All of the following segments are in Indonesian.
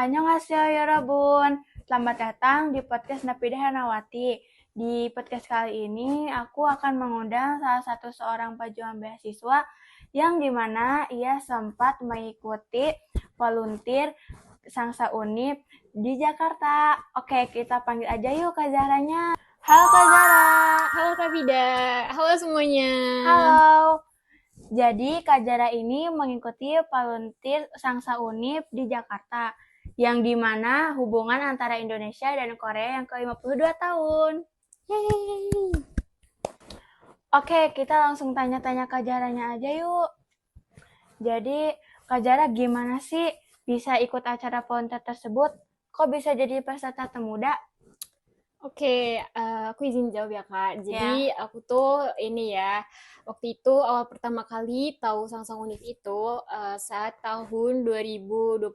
Annyeonghaseyo Yorobun. Selamat datang di podcast Napida Hanawati. Di podcast kali ini aku akan mengundang salah satu seorang pejuang beasiswa yang dimana ia sempat mengikuti volunteer Sangsa Unip di Jakarta. Oke, kita panggil aja yuk Kak Zaranya. Halo Kak Zara. Halo Kak Vida, halo semuanya. Halo. Jadi Kak Zara ini mengikuti volunteer Sangsa Unip di Jakarta, yang dimana hubungan antara Indonesia dan Korea yang ke-52 tahun. Yeay. Oke, kita langsung tanya-tanya Kak Zaranya aja yuk. Jadi Kak Zara gimana sih bisa ikut acara volunteer tersebut? Kok bisa jadi peserta termuda? Oke, aku izin jawab ya Kak. Jadi aku tuh ini ya, waktu itu awal pertama kali tahu Sangsang Unif itu saat tahun 2022.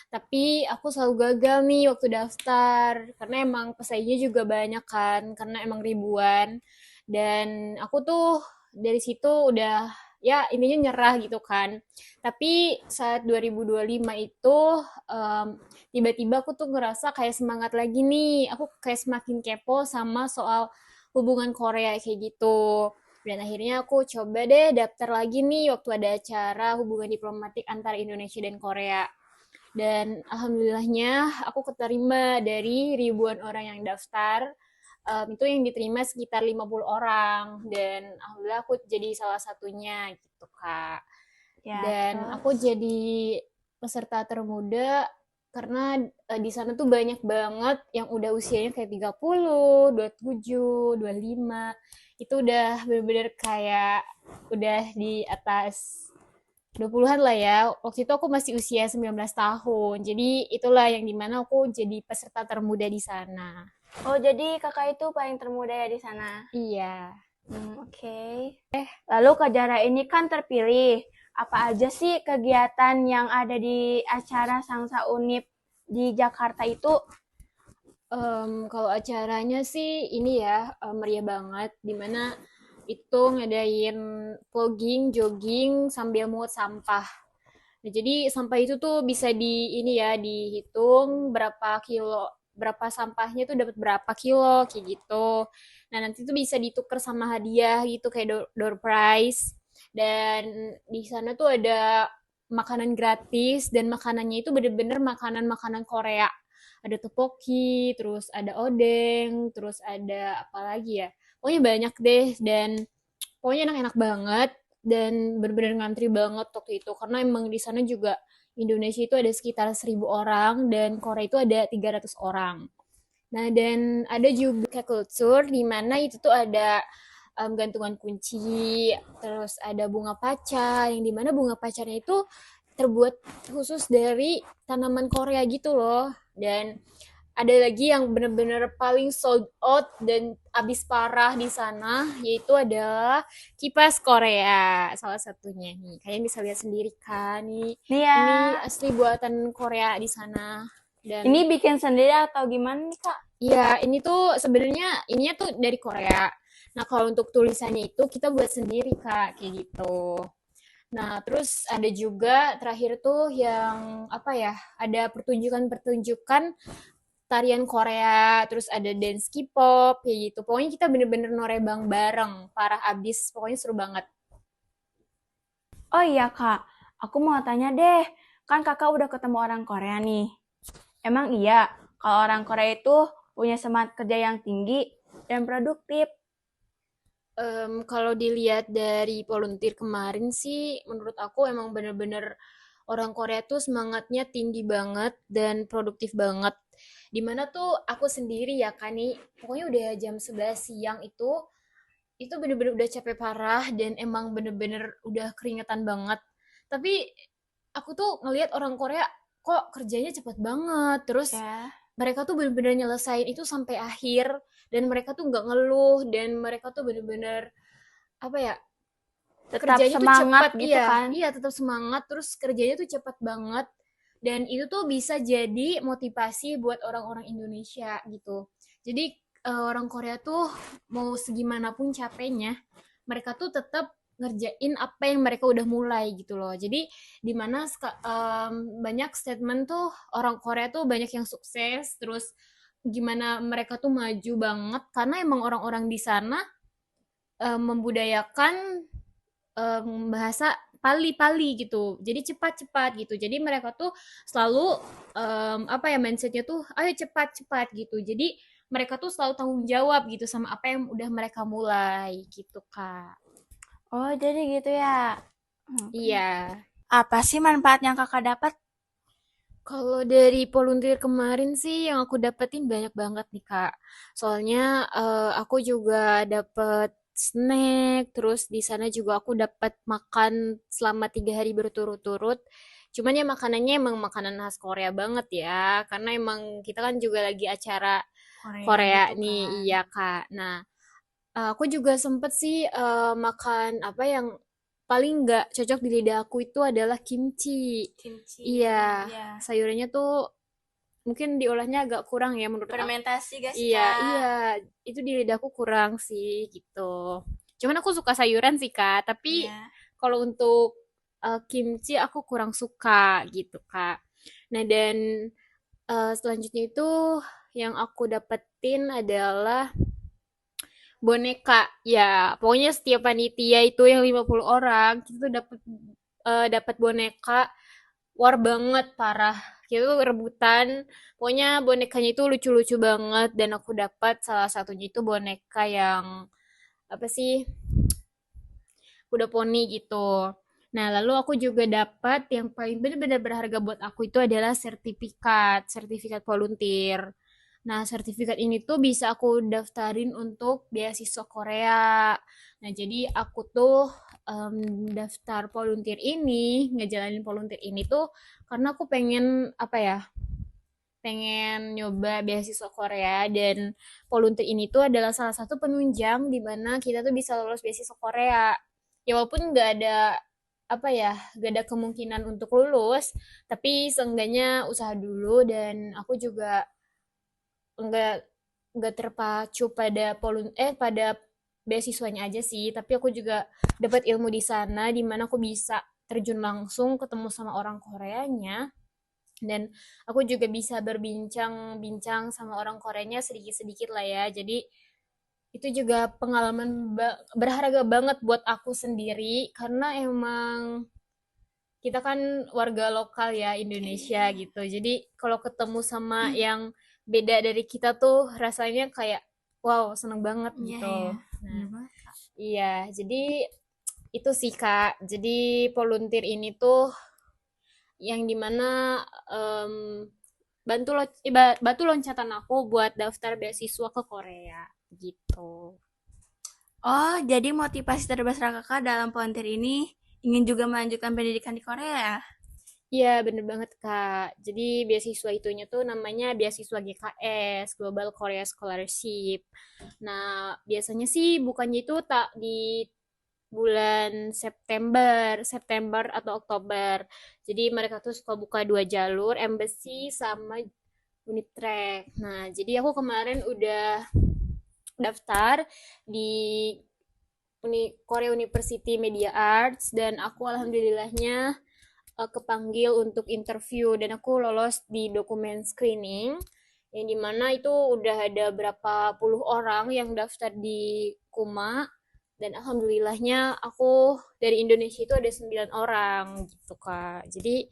Tapi aku selalu gagal nih waktu daftar, karena emang pesaingnya juga banyak kan, karena emang ribuan. Dan aku tuh dari situ udah ya intinya nyerah gitu kan. Tapi saat 2025 itu tiba-tiba aku tuh ngerasa kayak semangat lagi nih. Aku kayak semakin kepo sama soal hubungan Korea kayak gitu. Dan akhirnya aku coba deh daftar lagi nih waktu ada acara hubungan diplomatik antara Indonesia dan Korea. Dan alhamdulillahnya aku keterima dari ribuan orang yang daftar. Itu yang diterima sekitar 50 orang. Dan alhamdulillah aku jadi salah satunya gitu Kak. Dan terus? aku jadi peserta termuda karena di sana tuh banyak banget yang udah usianya kayak 30, 27, 25. Itu udah bener-bener kayak udah di atas 20-an lah ya. Waktu itu aku masih usia 19 tahun. Jadi itulah yang dimana aku jadi peserta termuda di sana. Oh, jadi kakak itu paling termuda ya di sana? Iya. Oke. Lalu Kak Zara ini kan terpilih. Apa aja sih kegiatan yang ada di acara Sangsa Unip di Jakarta itu? Kalau acaranya sih ini ya meriah banget, dimana itu ngadain vlogging, jogging sambil mungut sampah. Nah, jadi sampah itu tuh bisa di ini ya dihitung berapa kilo, berapa sampahnya tuh dapat berapa kilo kayak gitu. Nah, nanti tuh bisa ditukar sama hadiah gitu kayak door prize. Dan di sana tuh ada makanan gratis dan makanannya itu bener-bener makanan-makanan Korea. Ada topoki, terus ada odeng, terus ada apa lagi ya? Pokoknya banyak deh dan pokoknya enak-enak banget dan bener-bener ngantri banget waktu itu karena emang di sana juga Indonesia itu ada sekitar 1.000 orang dan Korea itu ada 300 orang. Nah, dan ada juga kayak culture di mana itu tuh ada gantungan kunci, terus ada bunga pacar yang dimana bunga pacarnya itu terbuat khusus dari tanaman Korea gitu loh. Dan ada lagi yang bener-bener paling sold out dan abis parah di sana, yaitu adalah kipas Korea, salah satunya nih. Kalian bisa lihat sendiri kan, nih. Iya. Ini asli buatan Korea di sana. Dan Ini bikin sendiri atau gimana nih Kak? iya, ini tuh sebenarnya ininya tuh dari Korea. Nah, kalau untuk tulisannya itu kita buat sendiri, Kak, kayak gitu. Nah, terus ada juga terakhir tuh yang apa ya? Ada pertunjukan-pertunjukan tarian Korea, terus ada dance K-pop, kayak gitu. Pokoknya kita bener-bener norebang bareng, parah abis. Pokoknya seru banget. Oh iya Kak, aku mau tanya deh. Kan kakak udah ketemu orang Korea nih. Emang iya kalau orang Korea itu punya semangat kerja yang tinggi dan produktif? Kalau dilihat dari volunteer kemarin sih, menurut aku emang bener-bener orang Korea tuh semangatnya tinggi banget dan produktif banget. Dimana tuh aku sendiri ya kan nih, pokoknya udah jam 11 siang itu bener-bener udah capek parah dan emang bener-bener udah keringetan banget. Tapi aku tuh ngelihat orang Korea kok kerjanya cepet banget. Terus Ya, mereka tuh bener-bener nyelesain itu sampai akhir dan mereka tuh nggak ngeluh dan mereka tuh bener-bener apa ya tetap kerjanya tuh semangat cepat. gitu Iya kan? iya tetap semangat terus kerjanya tuh cepat banget dan itu tuh bisa jadi motivasi buat orang-orang Indonesia gitu jadi orang Korea tuh mau segimanapun capeknya mereka tuh tetap ngerjain apa yang mereka udah mulai gitu loh. Jadi dimana banyak statement tuh orang Korea tuh banyak yang sukses, terus gimana mereka tuh maju banget karena emang orang-orang di sana membudayakan bahasa pali-pali gitu. Jadi cepat-cepat gitu. Jadi mereka tuh selalu apa ya mindsetnya tuh ayo cepat-cepat gitu. Jadi mereka tuh selalu tanggung jawab gitu sama apa yang udah mereka mulai gitu, Kak. Oh, jadi gitu ya. Oke. Iya. Apa sih manfaat yang kakak dapat? Kalau dari volunteer kemarin sih yang aku dapetin banyak banget nih, Kak. Soalnya aku juga dapet snack, terus di sana juga aku dapat makan selama 3 hari berturut-turut. Cuman ya makanannya emang makanan khas Korea banget ya, karena emang kita kan juga lagi acara Korea Korea gitu nih, kan. iya Kak. Nah, aku juga sempet sih makan apa yang paling nggak cocok di lidah aku itu adalah kimchi. Kimchi. Iya, Ya. sayurannya tuh mungkin diolahnya agak kurang ya menurut aku. Fermentasi gak sih, Iya, Kak? iya, itu di lidahku kurang sih gitu. Cuman aku suka sayuran sih Kak, tapi Iya. kalau untuk kimchi aku kurang suka gitu Kak. Nah dan selanjutnya itu yang aku dapetin adalah boneka. Ya, pokoknya setiap panitia itu yang 50 orang, kita tuh dapat boneka war banget parah. Kita tuh rebutan. Pokoknya bonekanya itu lucu-lucu banget dan aku dapat salah satunya itu boneka yang apa sih? Kuda poni gitu. Nah, lalu aku juga dapat yang paling benar-benar berharga buat aku itu adalah sertifikat volunteer. Nah, sertifikat ini tuh bisa aku daftarin untuk beasiswa Korea. Nah, jadi aku tuh daftar volunteer ini, ngejalanin volunteer ini tuh karena aku pengen apa ya? Pengen nyoba beasiswa Korea dan volunteer ini tuh adalah salah satu penunjang di mana kita tuh bisa lolos beasiswa Korea. Ya walaupun nggak ada apa ya, nggak ada kemungkinan untuk lulus, tapi seenggaknya usaha dulu dan aku juga nggak nggak terpacu pada beasiswanya aja sih, tapi aku juga dapat ilmu di sana di mana aku bisa terjun langsung ketemu sama orang Koreanya dan aku juga bisa berbincang-bincang sama orang Koreanya sedikit-sedikit lah ya. Jadi itu juga pengalaman berharga banget buat aku sendiri karena emang kita kan warga lokal ya Indonesia Iya. gitu. Jadi kalau ketemu sama yang beda dari kita tuh rasanya kayak wow, seneng banget Iya, gitu. iya. Nah, Bener banget. iya, jadi itu sih Kak. Jadi volunteer ini tuh yang dimana em, batu loncatan aku buat daftar beasiswa ke Korea gitu. Oh, jadi motivasi terbesar kakak dalam volunteer ini ingin juga melanjutkan pendidikan di Korea ya? Iya, bener banget, Kak. Jadi beasiswa itunya tuh namanya beasiswa GKS, Global Korea Scholarship. Nah, biasanya sih bukannya itu tak di bulan September atau Oktober. Jadi mereka tuh suka buka dua jalur, Embassy sama Unitrack. Nah, jadi aku kemarin udah daftar di Korea University Media Arts dan aku alhamdulillahnya kepanggil untuk interview dan aku lolos di dokumen screening yang dimana itu udah ada berapa puluh orang yang daftar di Kuma dan alhamdulillahnya aku dari Indonesia itu ada 9 orang gitu Kak. Jadi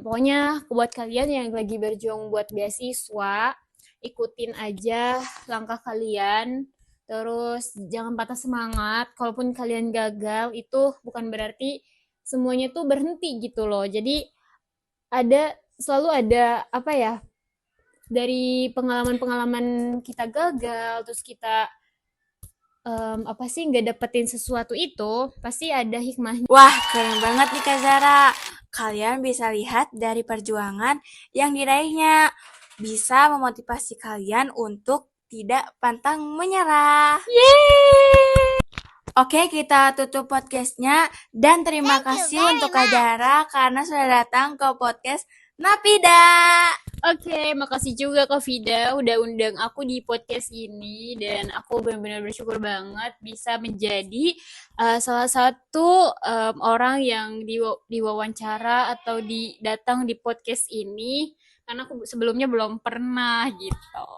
pokoknya buat kalian yang lagi berjuang buat beasiswa, ikutin aja langkah kalian. Terus jangan patah semangat. Kalaupun kalian gagal, itu bukan berarti semuanya tuh berhenti gitu loh. Jadi selalu ada apa ya? Dari pengalaman-pengalaman kita gagal, terus kita apa sih nggak dapetin sesuatu itu, pasti ada hikmahnya. Wah, keren banget nih Kak Zara. Kalian bisa lihat dari perjuangan yang diraihnya. Bisa memotivasi kalian untuk tidak pantang menyerah. Yeay! Oke, kita tutup podcastnya. Dan terima kasih untuk Kak Zara karena sudah datang ke podcast Napida. Oke, makasih juga Kak Vida udah undang aku di podcast ini dan aku benar-benar bersyukur banget bisa menjadi salah satu orang yang diwawancara atau datang di podcast ini karena aku sebelumnya belum pernah gitu.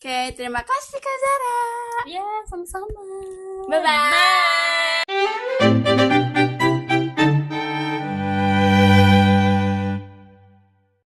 Oke, terima kasih Kak Zara. Ya, sama-sama. Bye-bye.